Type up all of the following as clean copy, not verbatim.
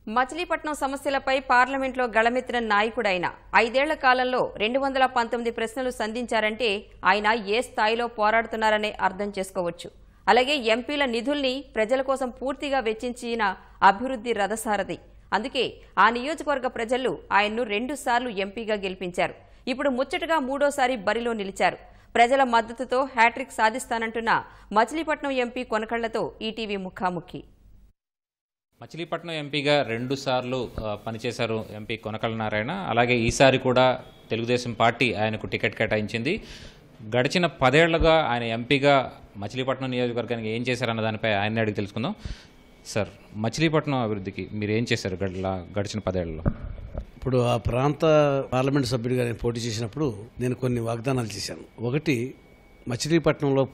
మచిలీపట్నం సమస్యలపై పార్లమెంట్లో గళమెత్తిన నాయకుడైన 5 ఏళ్ల కాలంలో 219 ప్రశ్నలు సంధించారంటే ఆయన ఏ స్థాయిలో పోరాడుతున్నారనే అర్థం చేసుకోవచ్చు. అలాగే ఎంపీల నిధుల్ని ప్రజల కోసం పూర్తిగా వెచ్చించిన అభివృద్ధి రథసారథి. అందుకే ఆ నియోజకవర్గ ప్రజలు ఆయన్ను 2 సార్లు ఎంపీగా గెలిపించారు. ఇప్పుడు ముచ్చటగా 3వ బరిలో నిలిచారు. ప్రజల మద్దతుతో హ్యాట్రిక్ సాధిస్తానంటున్న మచిలీపట్నం ఎంపీ కొనకళ్లతో ఈటీవీ ముఖాముఖి. మచిలీపట్నం ఎంపీగా 2 సార్లు పనిచేశారు ఎంపీ కొనకళ్ళ నారాయణ. అలాగే ఈసారి కూడా తెలుగుదేశం పార్టీ ఆయనకు టికెట్ కేటాయించింది. గడిచిన 10 ఏళ్లుగా ఆయన ఎంపీగా మచిలీపట్నం నియోజకవర్గానికి ఏం చేశారన్న దానిపై ఆయన్ని అడిగి తెలుసుకుందాం. సార్, మచిలీపట్నం అభివృద్ధికి మీరు ఏం చేశారు గడిచిన 10 ఏళ్లలో? ఇప్పుడు ఆ ప్రాంత పార్లమెంట్ సభ్యుడిగా నేను పోటీ చేసినప్పుడు నేను కొన్ని వాగ్దానాలు చేశాను. ఒకటి, మచిలీపట్నంలో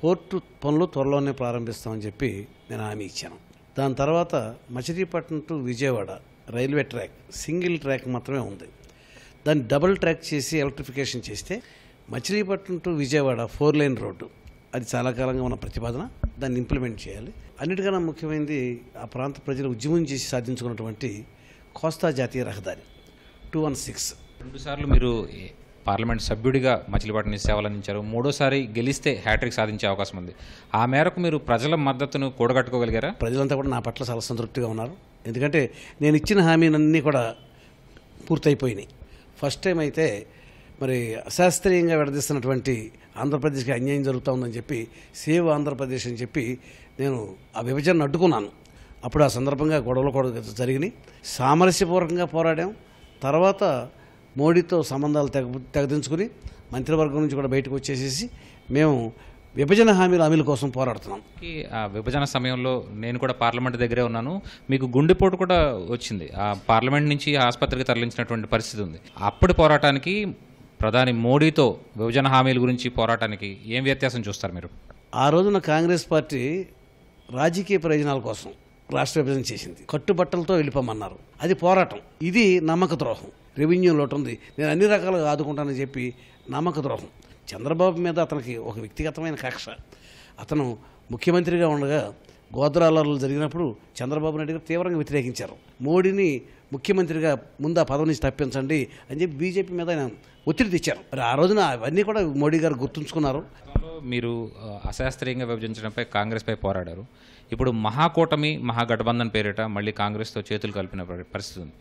పోర్టు పనులు త్వరలోనే ప్రారంభిస్తామని చెప్పి నేను హామీ ఇచ్చాను. దాని తర్వాత Machilipatnam to Vijayawada railway track single track మాత్రమే ఉంది. దాన్ని డబుల్ ట్రాక్ చేసి ఎలక్ట్రిఫికేషన్ చేస్తే Machilipatnam to Vijayawada 4 lane road, అది చాలా కాలంగా ఉన్న ప్రతిపాదన, దాన్ని ఇంప్లిమెంట్ చేయాలి. అన్నిటికన్నా ముఖ్యమైనది ఆ ప్రాంత ప్రజలు ఉద్యమం చేసి సాధించుకున్నటువంటి కోస్తా జాతీయ రహదారి 216. 2 సార్లు మీరు పార్లమెంట్ సభ్యుడిగా మచిలీపట్నం సేవలు అందించారు. 3వసారి గెలిస్తే హ్యాట్రిక్ సాధించే అవకాశం ఉంది. ఆ మేరకు మీరు ప్రజల మద్దతును కూడగట్టుకోగలిగారా? ప్రజలంతా కూడా నా పట్ల చాలా సంతృప్తిగా ఉన్నారు. ఎందుకంటే నేను ఇచ్చిన హామీలన్నీ కూడా పూర్తయిపోయినాయి. ఫస్ట్ టైం అయితే మరి అశాస్త్రీయంగా విడదీస్తున్నటువంటి ఆంధ్రప్రదేశ్కి అన్యాయం జరుగుతూ ఉందని చెప్పి సేవ్ ఆంధ్రప్రదేశ్ అని చెప్పి నేను ఆ విభజనను అడ్డుకున్నాను. అప్పుడు ఆ సందర్భంగా గొడవలు కూడా జరిగినాయి. సామరస్యపూర్వకంగా పోరాడాం. తర్వాత మోడీతో సంబంధాలు తెగదించుకుని మంత్రివర్గం నుంచి కూడా బయటకు వచ్చేసేసి మేము విభజన హామీల అమలు కోసం పోరాడుతున్నాం. ఆ విభజన సమయంలో నేను కూడా పార్లమెంట్ దగ్గరే ఉన్నాను. మీకు గుండెపోటు కూడా వచ్చింది. ఆ పార్లమెంట్ నుంచి ఆసుపత్రికి తరలించినటువంటి పరిస్థితి ఉంది. అప్పటి పోరాటానికి ప్రధాని మోడీతో విభజన హామీల గురించి పోరాటానికి ఏం వ్యత్యాసం చూస్తారు మీరు? ఆ రోజున కాంగ్రెస్ పార్టీ రాజకీయ ప్రయోజనాల కోసం రాష్ట్ర విభజన చేసింది. కట్టుబట్టలతో వెళ్ళిపోమన్నారు. అది పోరాటం. ఇది నమ్మక ద్రోహం. రెవెన్యూ లోటు ఉంది, నేను అన్ని రకాలుగా ఆదుకుంటానని చెప్పి నమ్మక ద్రోహం. చంద్రబాబు మీద అతనికి ఒక వ్యక్తిగతమైన కక్ష. అతను ముఖ్యమంత్రిగా ఉండగా గోద్రాలలో జరిగినప్పుడు చంద్రబాబు నాయుడు గారు తీవ్రంగా వ్యతిరేకించారు. మోడీని ముఖ్యమంత్రిగా ముందు ఆ పదవి నుంచి తప్పించండి అని చెప్పి బీజేపీ మీద ఆయన ఒత్తిడి తెచ్చారు. మరి ఆ రోజున అవన్నీ కూడా మోడీ గారు గుర్తుంచుకున్నారు. మీరు అశాస్త్రీయంగా విభజించడంపై కాంగ్రెస్పై పోరాడారు. ఇప్పుడు మహాకూటమి మహాగఠబంధన్ పేరిట మళ్ళీ కాంగ్రెస్తో చేతులు కలిపిన పరిస్థితి ఉంది.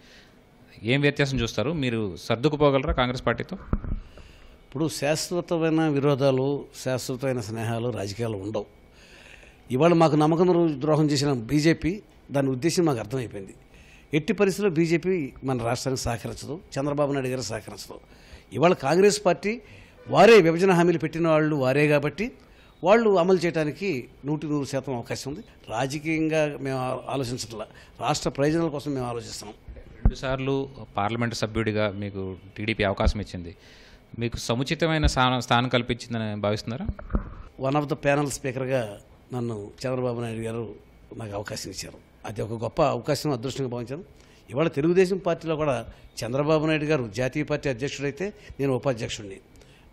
ఏం వ్యత్యాసం చూస్తారు? మీరు సర్దుకుపోగలరా కాంగ్రెస్ పార్టీతో? ఇప్పుడు శాశ్వతమైన విరోధాలు, శాశ్వతమైన స్నేహాలు రాజకీయాలు ఉండవు. ఇవాళ మాకు నమ్మకం ద్రోహం చేసిన బీజేపీ, దాని ఉద్దేశం మాకు అర్థమైపోయింది. ఎట్టి పరిస్థితుల్లో బీజేపీ మన రాష్ట్రానికి సహకరించదు, చంద్రబాబు నాయుడు గారు సహకరించదు. ఇవాళ కాంగ్రెస్ పార్టీ వారే విభజన హామీలు పెట్టిన వాళ్ళు వారే కాబట్టి వాళ్ళు అమలు చేయడానికి 100% అవకాశం ఉంది. రాజకీయంగా మేము ఆలోచించట్లా, రాష్ట్ర ప్రయోజనాల కోసం మేము ఆలోచిస్తున్నాం. 2 సార్లు పార్లమెంటు సభ్యుడిగా మీకు టీడీపీ అవకాశం ఇచ్చింది. మీకు సముచితమైన స్థానం కల్పించిందని భావిస్తున్నారా? వన్ ఆఫ్ ద ప్యానల్ స్పీకర్గా నన్ను చంద్రబాబు నాయుడు గారు నాకు అవకాశం ఇచ్చారు. అది ఒక గొప్ప అవకాశం, అదృష్టంగా భావించాను. ఇవాళ తెలుగుదేశం పార్టీలో కూడా చంద్రబాబు నాయుడు గారు జాతీయ పార్టీ అధ్యక్షుడైతే నేను ఉపాధ్యక్షుడిని.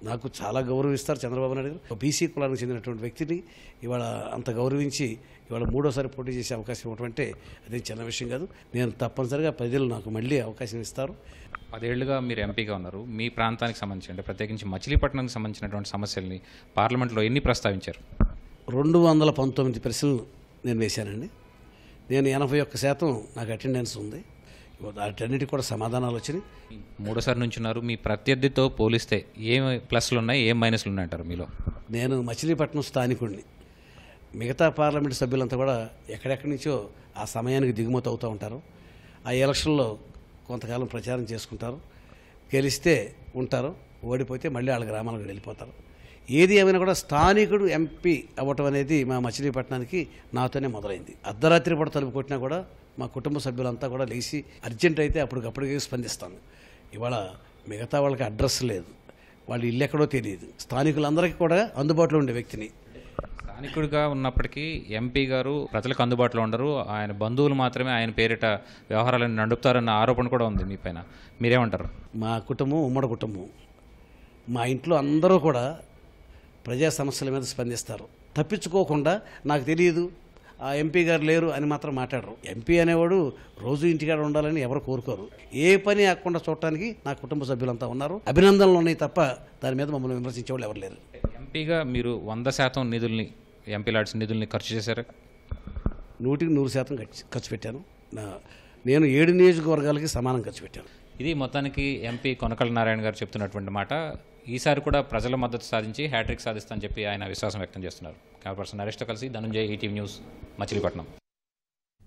నాకు చాలా గౌరవిస్తారు చంద్రబాబు నాయుడు గారు. బీసీ కులానికి చెందినటువంటి వ్యక్తిని ఇవాళ అంత గౌరవించి ఇవాళ 3వసారి పోటీ చేసే అవకాశం ఇవ్వటం అంటే అదేం చిన్న విషయం కాదు. నేను తప్పనిసరిగా ప్రజలు నాకు మళ్ళీ అవకాశం ఇస్తారు. 10 ఏళ్లుగా మీరు ఎంపీగా ఉన్నారు. మీ ప్రాంతానికి సంబంధించి అంటే ప్రత్యేకించి మచిలీపట్నానికి సంబంధించినటువంటి సమస్యల్ని పార్లమెంట్లో ఎన్ని ప్రస్తావించారు? 219 ప్రశ్నలు నేను వేశానండి. నేను 81% నాకు అటెండెన్స్ ఉంది. వాటన్నిటికి కూడా సమాధానాలు వచ్చినాయి. 3వసారి నుంచి ఉన్నారు. మీ ప్రత్యర్థితో పోలిస్తే ఏం ప్లస్లు ఉన్నాయి, ఏం మైనస్లు ఉన్నాయంటారు మీలో? నేను మచిలీపట్నం స్థానికుడిని. మిగతా పార్లమెంట్ సభ్యులంతా కూడా ఎక్కడెక్కడి నుంచో ఆ సమయానికి దిగుమతి అవుతూ ఉంటారు. ఆ ఎలక్షన్లో కొంతకాలం ప్రచారం చేసుకుంటారు. గెలిస్తే ఉంటారు, ఓడిపోతే మళ్ళీ వాళ్ళ గ్రామాలకు వెళ్ళిపోతారు. ఏది ఏమైనా కూడా స్థానికుడు ఎంపీ అవ్వటం అనేది మా మచిలీపట్నానికి నాతోనే మొదలైంది. అర్ధరాత్రి పూట తలుపు కొట్టినా కూడా మా కుటుంబ సభ్యులంతా కూడా లేచి అర్జెంట్ అయితే అప్పటికప్పటికే స్పందిస్తాను. ఇవాళ మిగతా వాళ్ళకి అడ్రస్ లేదు, వాళ్ళ ఇల్లు ఎక్కడో తెలియదు. స్థానికులందరికీ కూడా అందుబాటులో ఉండే వ్యక్తిని. స్థానికుడిగా ఉన్నప్పటికీ ఎంపీ గారు ప్రజలకు అందుబాటులో ఉండరు. ఆయన బంధువులు మాత్రమే ఆయన పేరిట వ్యవహారాలను నడుపుతారన్న ఆరోపణ కూడా ఉంది మీ పైన. మీరేమంటారు? మా కుటుంబం ఉమ్మడి కుటుంబం. మా ఇంట్లో అందరూ కూడా ప్రజా సమస్యల మీద స్పందిస్తారు. తప్పించుకోకుండా నాకు తెలియదు, ఆ ఎంపీ గారు లేరు అని మాత్రం మాట్లాడరు. ఎంపీ అనేవాడు రోజు ఇంటికాడ ఉండాలని ఎవరు కోరుకోరు. ఏ పని ఆకుండా చూడటానికి నా కుటుంబ సభ్యులంతా ఉన్నారు. అభినందనలు ఉన్నాయి తప్ప దాని మీద మమ్మల్ని విమర్శించే వాళ్ళు ఎవరు లేరు. ఎంపీగా మీరు 100% నిధుల్ని ఎంపీ లాడ్స్ నిధుల్ని ఖర్చు చేశారు. 100% ఖర్చు పెట్టాను. నేను 7 నియోజకవర్గాలకి సమానం ఖర్చు పెట్టాను. ఇది మొత్తానికి ఎంపీ కొనకళ్ళ నారాయణ గారు చెప్తున్నటువంటి మాట. ఈసారి కూడా ప్రజల మద్దతు సాధించి హ్యాట్రిక్ సాధిస్తానని చెప్పి ఆయన విశ్వాసం వ్యక్తం చేస్తున్నారు. కెమెరా పర్సన్ నరేష్తో కలిసి ధనుంజయ్, ఈటీవీ న్యూస్, మచిలీపట్నం.